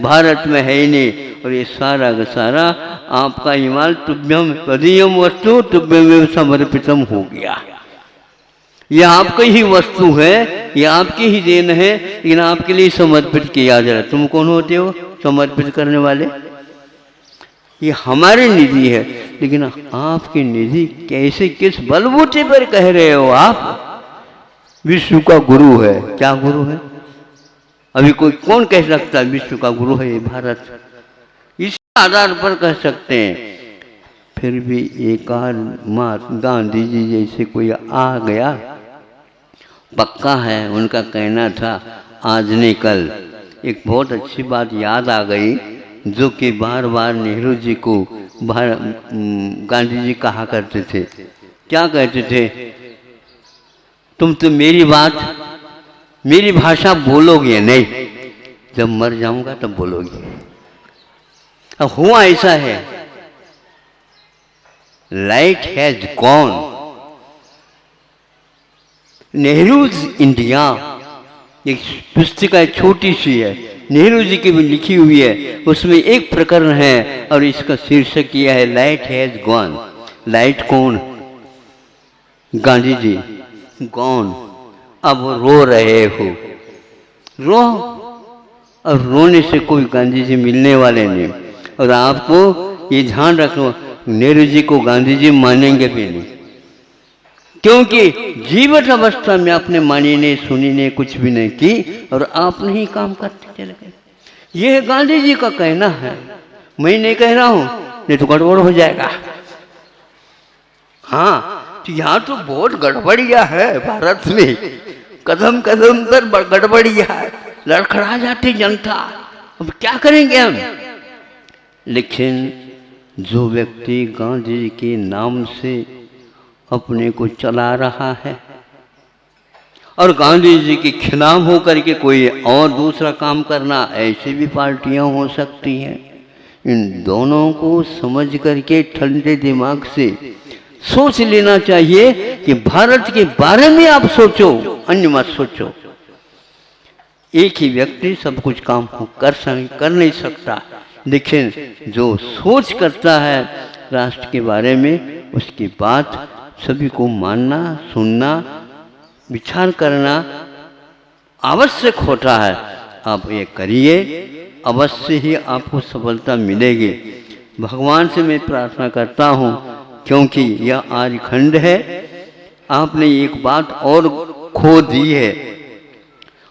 भारत में है ही नहीं। और ये सारा का सारा आपका हिमाल तुभ्यम तदीयम वस्तु तुभ्यम समर्पितम हो गया। ये आपकी ही वस्तु है, ये आपकी ही देन है, लेकिन आपके लिए समर्पित किया जा रहा है। तुम कौन होते हो समर्पित करने वाले? ये हमारी निधि है, लेकिन आपकी निधि कैसे, किस बलबूते पर कह रहे हो आप विश्व का गुरु है? क्या गुरु है? अभी कोई कौन कह सकता है विश्व का गुरु है ये भारत? इस आधार पर कह सकते हैं। फिर भी एक महात्मा गांधी जी जैसे कोई आ गया, पक्का है उनका कहना था आज नहीं कल। एक बहुत अच्छी बात याद आ गई जो कि बार बार नेहरू जी को गांधी जी कहा करते थे। क्या कहते थे? तुम तो मेरी बात, मेरी भाषा बोलोगे नहीं, जब मर जाऊंगा तब बोलोगे। अब हुआ ऐसा है, light has gone, Nehru's India. एक पुस्तिका छोटी सी है, नेहरू जी की भी लिखी हुई है, उसमें एक प्रकरण है और इसका शीर्षक यह है लाइट हैज गॉन। लाइट कौन? गांधी जी। गॉन, अब रो रहे हो, रो। और रोने से कोई गांधी जी मिलने वाले नहीं। और आपको ये ध्यान रखो, नेहरू जी को गांधी जी मानेंगे भी नहीं, क्योंकि जीवित अवस्था में आपने मानी नहीं, सुनी नहीं, कुछ भी नहीं की और आपने ही काम करते चले गए। यह गांधी जी का कहना है, मैं नहीं कह रहा हूं, नहीं तो गड़बड़ हो जाएगा। हाँ, तो यहाँ तो बहुत गड़बड़िया है भारत में, कदम कदम पर गड़बड़िया है, लड़खड़ा जाती जनता। अब क्या करेंगे हम? लेकिन जो व्यक्ति गांधी जी के नाम से अपने को चला रहा है और गांधी जी के खिलाफ होकर के कोई और दूसरा काम करना, ऐसी भी पार्टियां हो सकती हैं। इन दोनों को समझ करके ठंडे दिमाग से सोच लेना चाहिए कि भारत के बारे में आप सोचो, अन्य मत सोचो। एक ही व्यक्ति सब कुछ काम कर नहीं सकता, लेकिन जो सोच करता है राष्ट्र के बारे में, उसकी बात सभी को मानना, सुनना, विचार करना आवश्यक होता है। आप ये करिए, अवश्य ही आपको सफलता मिलेगी। भगवान से मैं प्रार्थना करता हूँ, क्योंकि यह आर्यखंड है, आपने एक बात और खो दी है,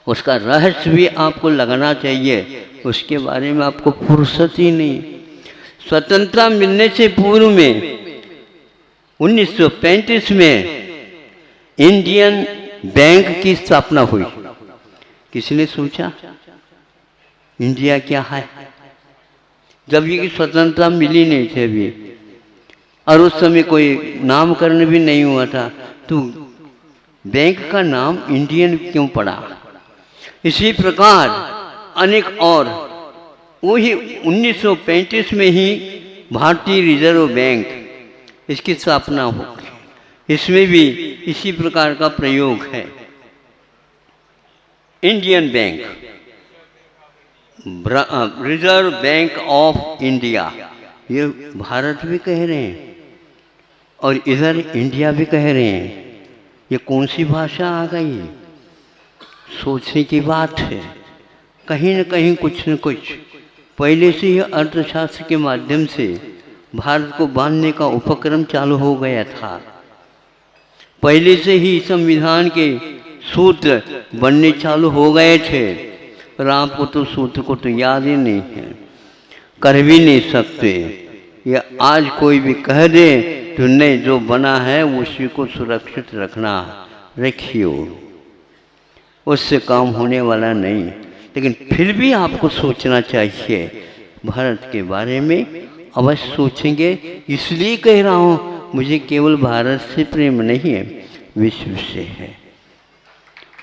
उसका रहस्य भी आपको लगना चाहिए। उसके बारे में आपको फुर्सत ही नहीं। स्वतंत्रता मिलने से पूर्व में 1935 में इंडियन बैंक की स्थापना हुई। किसने सोचा इंडिया क्या है? जब ये स्वतंत्रता मिली नहीं थी अभी, और उस समय कोई नामकरण भी नहीं हुआ था, तो बैंक का नाम इंडियन क्यों पड़ा? इसी प्रकार अनेक और वही 1935 में ही भारतीय रिजर्व बैंक, इसकी स्थापना हो गई। इसमें भी इसी प्रकार का प्रयोग है। Indian bank, reserve bank of India, ये भारत भी कह रहे हैं और इधर इंडिया भी कह रहे हैं। ये कौन सी भाषा आ गई? सोचने की बात है। कहीं न कहीं कुछ न कुछ पहले से ही अर्थशास्त्र के माध्यम से भारत को बांधने का उपक्रम चालू हो गया था। पहले से ही संविधान के सूत्र बनने चालू हो गए थे, और आपको तो सूत्र को तो याद ही नहीं है, कर भी नहीं सकते। या आज कोई भी कह दे तो नहीं, जो बना है उसी को सुरक्षित रखना, रखियो, उससे काम होने वाला नहीं। लेकिन फिर भी आपको सोचना चाहिए भारत के बारे में, अवश्य सोचेंगे। इसलिए कह रहा हूँ, मुझे केवल भारत से प्रेम नहीं है, विश्व से है।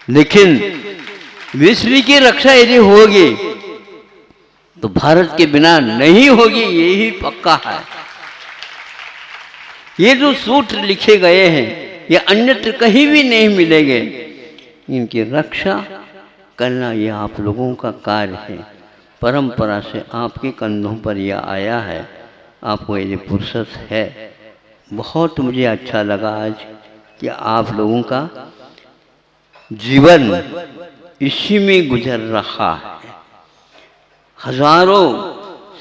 लेकिन विश्व की रक्षा यदि होगी तो भारत के बिना नहीं होगी, यही पक्का है। ये जो सूत्र लिखे गए हैं ये अन्यत्र कहीं भी नहीं मिलेंगे। इनकी रक्षा करना ये आप लोगों का कार्य है। परंपरा से आपके कंधों पर यह आया है, आपको ये फुर्सत है। बहुत मुझे अच्छा लगा आज कि आप लोगों का जीवन इसी में गुजर रहा है। हजारों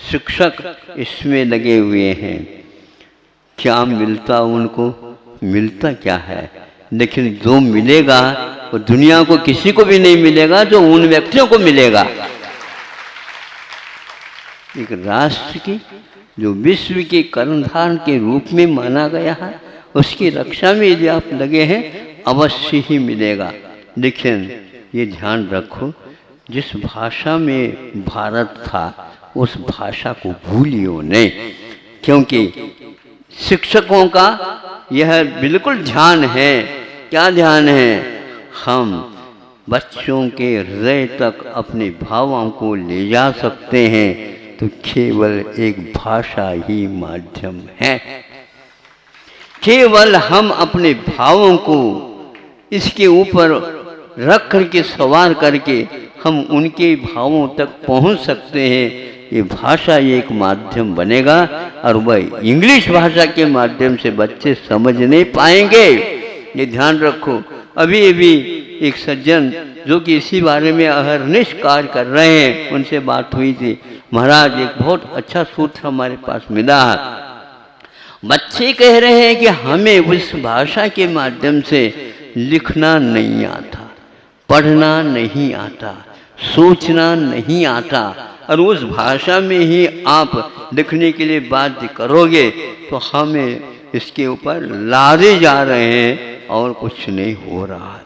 शिक्षक इसमें लगे हुए हैं। क्या मिलता उनको, मिलता क्या है, लेकिन जो मिलेगा वो दुनिया को किसी को भी नहीं मिलेगा, जो उन व्यक्तियों को मिलेगा। एक राष्ट्र की जो विश्व के कर्णधार के रूप में माना गया है, उसकी रक्षा में यदि आप लगे हैं अवश्य ही मिलेगा। लेकिन ये ध्यान रखो, जिस भाषा में भारत था उस भाषा को भूलियो नहीं, क्योंकि शिक्षकों का यह बिल्कुल ध्यान है। क्या ध्यान है? हम बच्चों के हृदय तक अपने भावों को ले जा सकते हैं तो केवल एक भाषा ही माध्यम है। केवल हम अपने भावों को इसके ऊपर रख करके सवार करके हम उनके भावों तक पहुंच सकते हैं। ये भाषा एक माध्यम बनेगा और वह इंग्लिश भाषा के माध्यम से बच्चे समझ नहीं पाएंगे। ये ध्यान रखो। अभी अभी एक सज्जन जो कि इसी बारे में अहरनिश कार्य कर रहे हैं, उनसे बात हुई थी। महाराज एक बहुत अच्छा सूत्र हमारे पास मिला है। बच्चे कह रहे हैं कि हमें उस भाषा के माध्यम से लिखना नहीं आता, पढ़ना नहीं आता, सोचना नहीं आता, और उस भाषा में ही आप लिखने के लिए बाध्य करोगे तो हमें इसके ऊपर लादे जा रहे हैं और कुछ नहीं हो रहा है।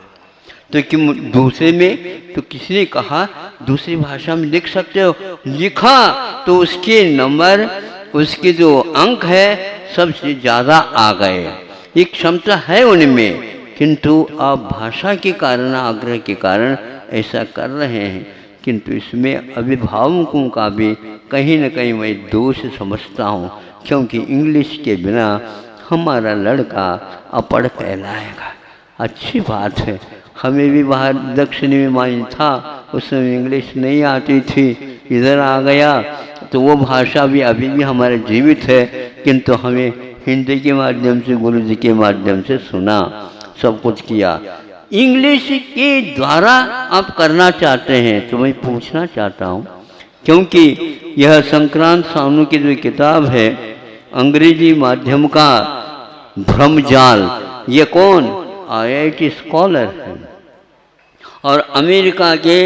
तो कि दूसरे में तो किसी ने कहा दूसरी भाषा में लिख सकते हो, लिखा तो उसके नंबर, उसके जो अंक है सबसे ज़्यादा आ गए। एक क्षमता है उनमें, किंतु आप भाषा के कारण, आग्रह के कारण ऐसा कर रहे हैं। किंतु इसमें अभिभावकों का भी कहीं न कहीं मैं दोष समझता हूँ, क्योंकि इंग्लिश के बिना हमारा लड़का अपढ़ कहलाएगा। अच्छी बात है, हमें भी बाहर दक्षिणी में मानी था, उसमें इंग्लिश नहीं आती थी, इधर आ गया तो वो भाषा भी अभी भी हमारे जीवित है, किंतु हमें हिंदी के माध्यम से, गुरु जी के माध्यम से सुना, सब कुछ किया। इंग्लिश के द्वारा आप करना चाहते हैं तो मैं पूछना चाहता हूँ, क्योंकि यह संक्रांत सानू की जो किताब है अंग्रेजी माध्यम का भ्रमजाल, ये कौन? IIT स्कॉलर है और अमेरिका के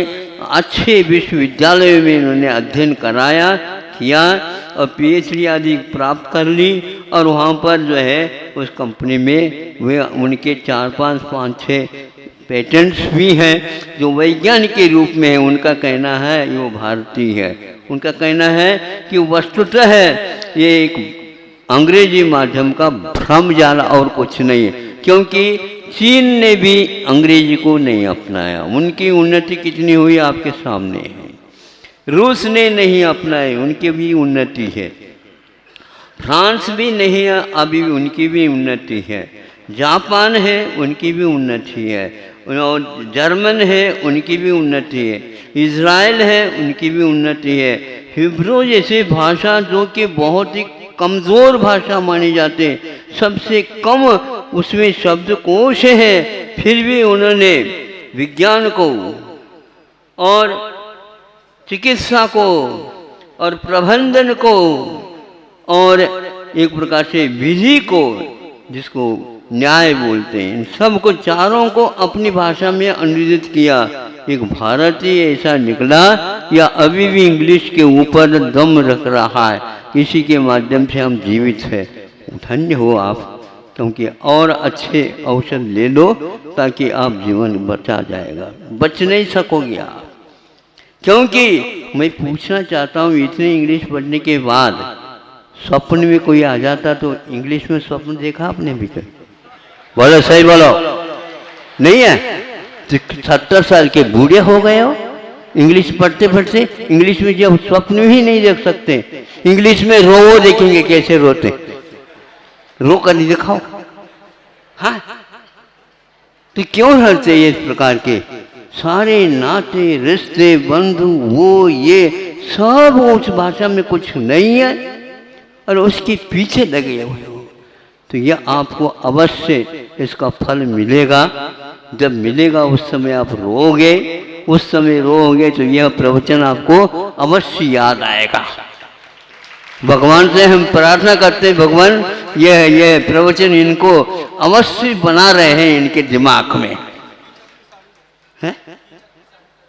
अच्छे विश्वविद्यालयों में इन्होंने अध्ययन कराया, किया और PhD आदि प्राप्त कर ली। और वहाँ पर जो है उस कंपनी में वे उनके 4, 5, 6 पेटेंट्स भी हैं जो वैज्ञानिक के रूप में है। उनका कहना है, ये वो भारतीय है, उनका कहना है कि वस्तुतः है ये एक अंग्रेजी माध्यम का भ्रमजाल और कुछ नहीं है, क्योंकि चीन ने भी अंग्रेजी को नहीं अपनाया। उनकी उन्नति कितनी हुई आपके सामने है। रूस ने नहीं अपनाए, उनकी भी उन्नति है। फ्रांस भी नहीं है, अभी उनकी भी उन्नति है। जापान है, उनकी भी उन्नति है। और जर्मन है, उनकी भी उन्नति है। इज़राइल है, उनकी भी उन्नति है। हिब्रू जैसे भाषा जो कि बहुत ही कमज़ोर भाषा मानी जाते, सबसे कम उसमें शब्दकोश है, फिर भी उन्होंने विज्ञान को और चिकित्सा को और प्रबंधन को और एक प्रकार से विधि को, जिसको न्याय बोलते हैं, इन सब को, चारों को अपनी भाषा में अनुवादित किया। एक भारतीय ऐसा निकला या अभी भी इंग्लिश के ऊपर दम रख रहा है, इसी के माध्यम से हम जीवित हैं। धन्य हो आप, क्योंकि और अच्छे औषध ले लो ताकि आप जीवन बचा जाएगा। बच नहीं सकोगे आप, क्योंकि मैं पूछना चाहता हूँ, इतनी इंग्लिश पढ़ने के बाद स्वप्न में कोई आ जाता तो इंग्लिश में स्वप्न देखा आपने भी? बोलो, सही बोलो। नहीं है? 70 साल के बूढ़े हो गए हो इंग्लिश पढ़ते पढ़ते, इंग्लिश में जब स्वप्न ही नहीं देख सकते। इंग्लिश में रो देखेंगे कैसे रोते, रो कर नहीं दिखाओ। हाँ, तो क्यों हरते ये इस प्रकार के सारे नाते रिश्ते बंधु वो ये सब उस भाषा में कुछ नहीं है और उसके पीछे लगे हुए हो, तो यह आपको अवश्य इसका फल मिलेगा। जब मिलेगा उस समय आप रोओगे, उस समय रोओगे तो यह प्रवचन आपको अवश्य याद आएगा। भगवान से हम प्रार्थना करते हैं, भगवान यह प्रवचन इनको अवश्य बना रहे हैं इनके दिमाग में है?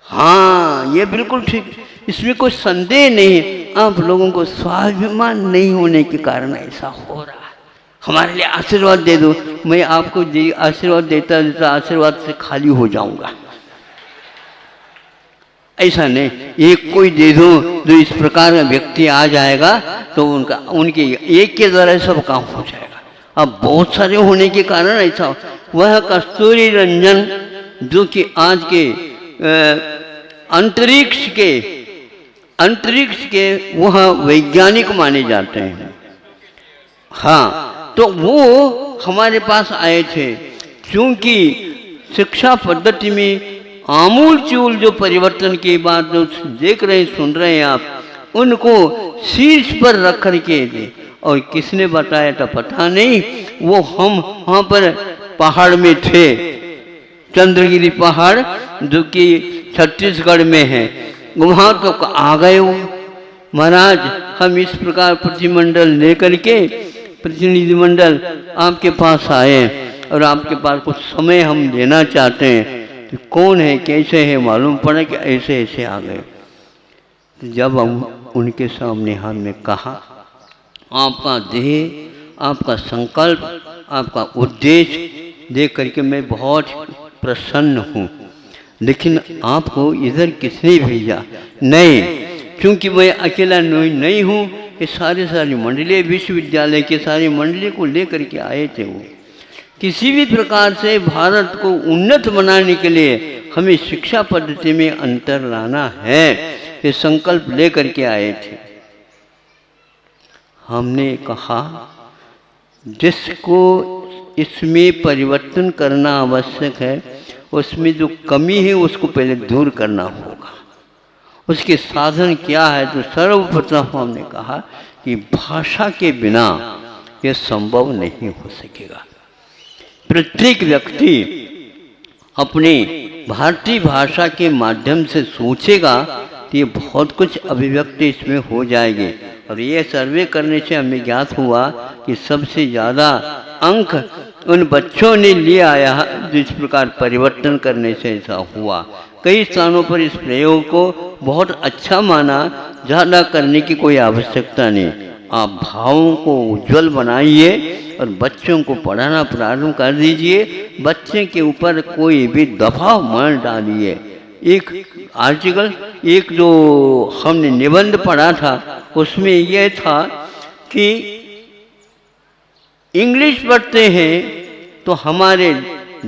हाँ, ये बिल्कुल ठीक, इसमें कोई संदेह नहीं है। आप लोगों को स्वाभिमान नहीं होने के कारण ऐसा हो रहा है। हमारे लिए आशीर्वाद दे दो, मैं आपको आशीर्वाद देता देता आशीर्वाद से खाली हो जाऊंगा, ऐसा नहीं। एक कोई दे दो जो इस प्रकार का व्यक्ति आ जाएगा तो उनके एक के द्वारा सब काम हो जाएगा। अब बहुत सारे होने के कारण ऐसा, वह कस्तूरी रंजन जो कि आज के अंतरिक्ष के वह वैज्ञानिक माने जाते हैं। हाँ, तो वो हमारे पास आए थे, क्योंकि शिक्षा पद्धति में आमूल चूल जो परिवर्तन की बात जो देख रहे सुन रहे हैं आप, उनको शीर्ष पर रख करके थे। और किसने बताया था पता नहीं, वो हम वहाँ पर पहाड़ में थे, चंद्रगिरी पहाड़ जो कि छत्तीसगढ़ में है, वहाँ तो आ गए हो महाराज। हम इस प्रकार प्रतिनिधिमंडल लेकर के प्रतिनिधिमंडल आपके पास आए और आपके पास कुछ समय हम लेना चाहते हैं, तो कौन है कैसे है मालूम पड़ा कि ऐसे ऐसे आ गए। तो जब हम उनके सामने हमने कहा, आपका देह, आपका संकल्प, आपका उद्देश्य देख करके मैं बहुत प्रसन्न हूँ, लेकिन आपको इधर किसने भेजा? नहीं, क्योंकि मैं अकेला नहीं हूँ, ये सारी मंडली, विश्वविद्यालय के सारी मंडली को लेकर के आए थे। वो किसी भी प्रकार से भारत को उन्नत बनाने के लिए हमें शिक्षा पद्धति में अंतर लाना है, ये संकल्प लेकर के आए थे। हमने कहा जिसको इसमें परिवर्तन करना आवश्यक है, उसमें जो कमी है उसको पहले दूर करना होगा। उसके साधन क्या है? तो सर्वप्रथम हमने कहा कि भाषा के बिना यह संभव नहीं हो सकेगा। प्रत्येक व्यक्ति अपनी भारतीय भाषा के माध्यम से सोचेगा तो ये बहुत कुछ अभिव्यक्ति इसमें हो जाएगी। और ये सर्वे करने से हमें ज्ञात हुआ कि सबसे ज़्यादा अंक उन बच्चों ने ले आया जिस प्रकार परिवर्तन करने से ऐसा हुआ। कई स्थानों पर इस प्रयोग को बहुत अच्छा माना, ज़्यादा करने की कोई आवश्यकता नहीं। आप भावों को उज्जवल बनाइए और बच्चों को पढ़ाना प्रारंभ कर दीजिए। बच्चे के ऊपर कोई भी दबाव मत डालिए। एक आर्टिकल, एक जो हमने निबंध पढ़ा था उसमें यह था कि इंग्लिश पढ़ते हैं तो हमारे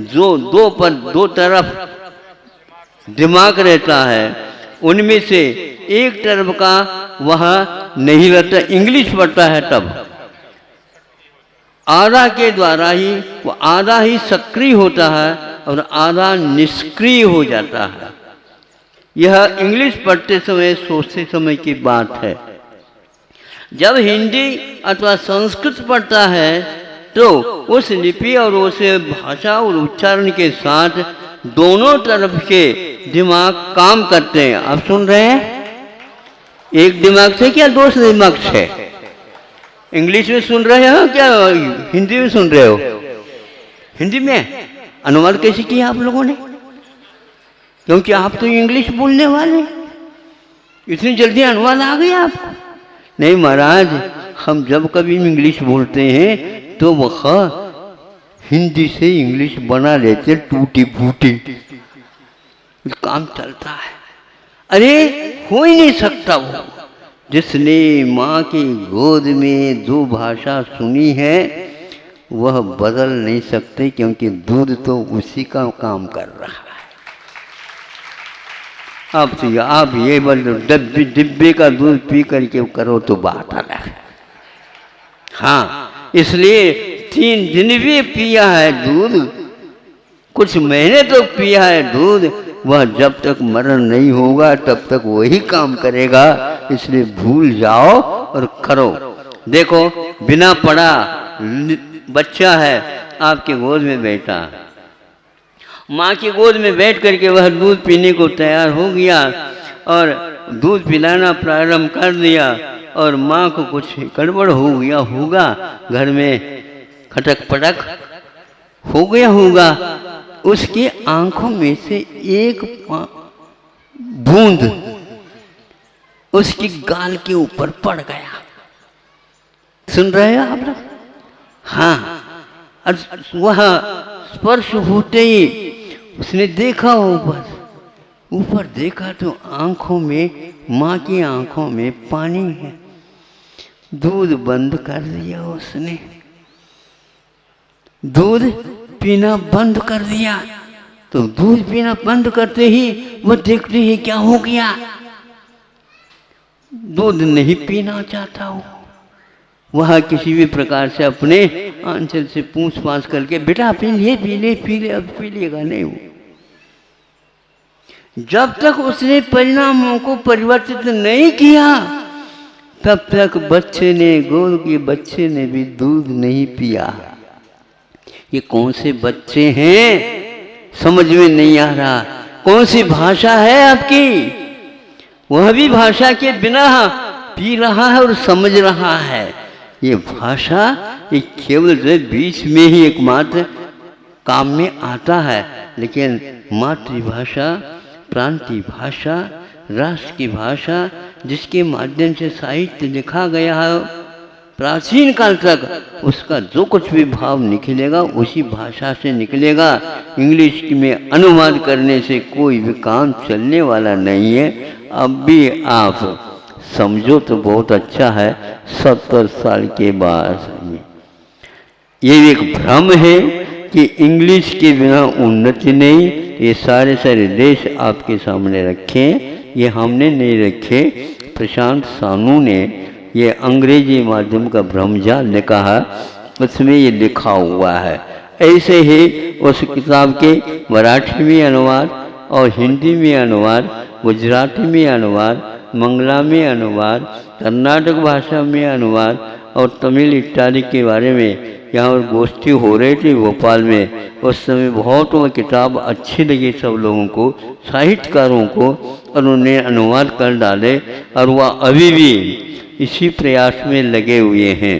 जो दो तरफ दिमाग रहता है, उनमें से एक तरफ का वह नहीं रहता, इंग्लिश पढ़ता है तब आधा के द्वारा ही वो आधा ही सक्रिय होता है और आधा निष्क्रिय हो जाता है। यह इंग्लिश पढ़ते समय सोचते समय की बात है। जब हिंदी अथवा संस्कृत पढ़ता है तो उस लिपि और उस भाषा और उच्चारण के साथ दोनों तरफ के दिमाग काम करते हैं। आप सुन रहे हैं? एक दिमाग से क्या दूसरे दिमाग से? इंग्लिश में सुन रहे हो क्या हिंदी में सुन रहे हो? हिंदी में अनुवाद कैसे किया आप लोगों ने? क्योंकि आप तो इंग्लिश बोलने वाले, इतनी जल्दी अनुवाद आ गया आपको? नहीं महाराज, हम जब कभी इंग्लिश बोलते हैं तो वह हिंदी से इंग्लिश बना लेते, टूटी फूटी काम चलता है। अरे हो ही नहीं सकता। वो जिसने माँ की गोद में जो भाषा सुनी है वह बदल नहीं सकते, क्योंकि दूध तो उसी का काम कर रहा है। आप ये बोलो डिब्बे का दूध पी करके करो तो बात अलग है। हाँ, इसलिए 3 दिन भी पिया है दूध, कुछ महीने तो पिया है दूध, वह जब तक मरण नहीं होगा तब तक वही काम करेगा इसलिए भूल जाओ और करो। देखो बिना पढ़ा बच्चा है आपके गोद में बैठा, माँ की गोद में बैठ करके वह दूध पीने को तैयार हो गया और दूध पिलाना प्रारंभ कर दिया और माँ को कुछ गड़बड़ हो गया होगा, घर में खटक पटक हो गया होगा, उसकी आंखों में से एक बूंद उसकी गाल के ऊपर पड़ गया। सुन रहे हो आप लोग? हाँ, वह स्पर्श होते ही उसने देखा ऊपर देखा तो आंखों में, माँ की आंखों में पानी है। दूध बंद कर दिया उसने, दूध पीना बंद कर दिया। तो दूध पीना बंद करते ही वो देखते ही क्या हो गया, दूध नहीं पीना चाहता हो। वह किसी भी प्रकार से अपने आंचल से पूछ पाछ करके बेटा पी ले, अब पी लेगा नहीं वो। जब तक उसने परिणामों को परिवर्तित नहीं किया तब तक बच्चे ने, गोद के बच्चे ने भी दूध नहीं पिया। ये कौन से बच्चे हैं समझ में नहीं आ रहा। कौन सी भाषा है आपकी? वह भी भाषा के बिना पी रहा है और समझ रहा है। ये भाषा ये केवल बीच में ही एकमात्र काम में आता है, लेकिन मातृभाषा, प्रांतीय भाषा, राष्ट्र की भाषा, जिसके माध्यम से साहित्य लिखा गया है प्राचीन काल तक, उसका जो कुछ भी भाव निकलेगा उसी भाषा से निकलेगा। इंग्लिश में अनुवाद करने से कोई भी काम चलने वाला नहीं है। अब भी आप समझो तो बहुत अच्छा है। 70 साल के बाद ये एक भ्रम है कि इंग्लिश के बिना उन्नति नहीं। ये सारे देश आपके सामने रखे, ये हमने नहीं रखे। प्रशांत सानू ने ये अंग्रेजी माध्यम का भ्रमजाल ने कहा, उसमें ये लिखा हुआ है। ऐसे ही उस किताब के मराठी में अनुवाद और हिंदी में अनुवाद, गुजराती में अनुवाद, मंगला में अनुवाद, कर्नाटक भाषा में अनुवाद और तमिल इत्यादि के बारे में यहाँ पर गोष्ठी हो रही थी भोपाल में। उस समय बहुत वह किताब अच्छी लगी सब लोगों को, साहित्यकारों को, और उन्होंने अनुवाद कर डाले और वह अभी भी इसी प्रयास में लगे हुए हैं।